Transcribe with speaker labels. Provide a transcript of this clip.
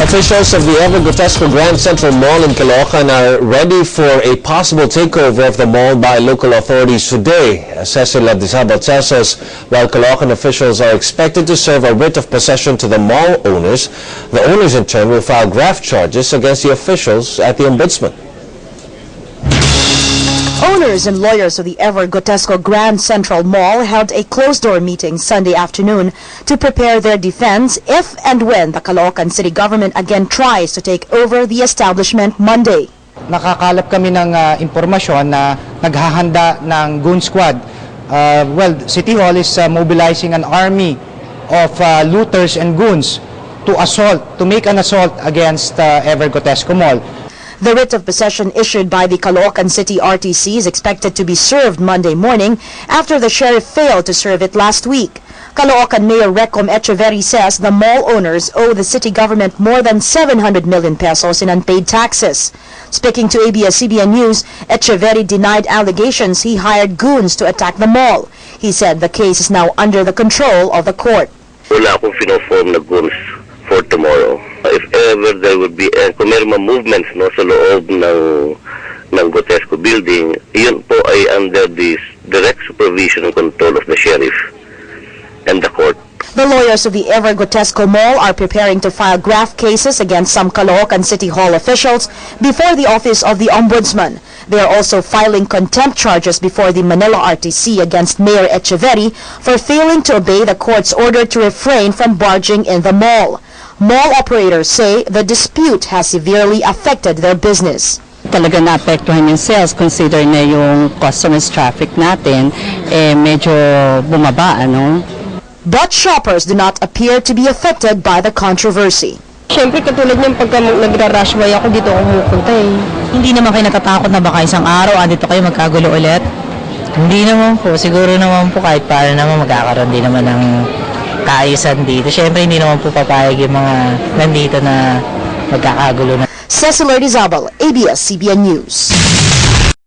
Speaker 1: Officials of the Ever Gotesco Grand Central Mall in Caloocan are ready for a possible takeover of the mall by local authorities today. Cecil Ladizabal tells us while Caloocan officials are expected to serve a writ of possession to the mall owners, the owners in turn will file graft charges against the officials at the Ombudsman.
Speaker 2: Owners and lawyers of the Ever Gotesco Grand Central Mall held a closed-door meeting Sunday afternoon to prepare their defense if and when the Caloocan City government again tries to take over the establishment Monday.
Speaker 3: Nakakalap kami ng impormasyon na naghahanda ng goon squad. City Hall is mobilizing an army of looters and goons to make an assault against Ever Gotesco Mall.
Speaker 2: The writ of possession issued by the Caloocan City RTC is expected to be served Monday morning after the sheriff failed to serve it last week. Caloocan Mayor Recom Echeverri says the mall owners owe the city government more than 700 million pesos in unpaid taxes. Speaking to ABS-CBN News, Echeverri denied allegations he hired goons to attack the mall. He said the case is now under the control of the court.
Speaker 4: Wala akong fino-form na goons for tomorrow. If ever there would be kung meron mga movements sa loob ng Gotesco building, yun po ay under the direct supervision and control of the sheriff and the court.
Speaker 2: The lawyers of the Ever Gotesco Mall are preparing to file graft cases against some Caloocan City Hall officials before the office of the Ombudsman. They are also filing contempt charges before the Manila RTC against Mayor Echeverri for failing to obey the court's order to refrain from barging in the mall. Mall operators say the dispute has severely affected their business.
Speaker 5: Talaga naapektuhan yung sales, consider na yung customers traffic natin, medyo bumaba, ano?
Speaker 2: But shoppers do not appear to be affected by the controversy.
Speaker 6: Siyempre, katulad niyang pagka nagra-rush buy ako, dito ako pupunta eh.
Speaker 7: Hindi naman kayo natatakot na baka isang araw, andito kayo magkagulo ulit? Hindi naman po. Siguro naman po kahit paano naman magkakaroon din naman ng kaayusan dito. Siyempre, hindi naman po papayag yung mga nandito na magkakagulo na.
Speaker 2: Cecil Ladizabal, ABS-CBN News.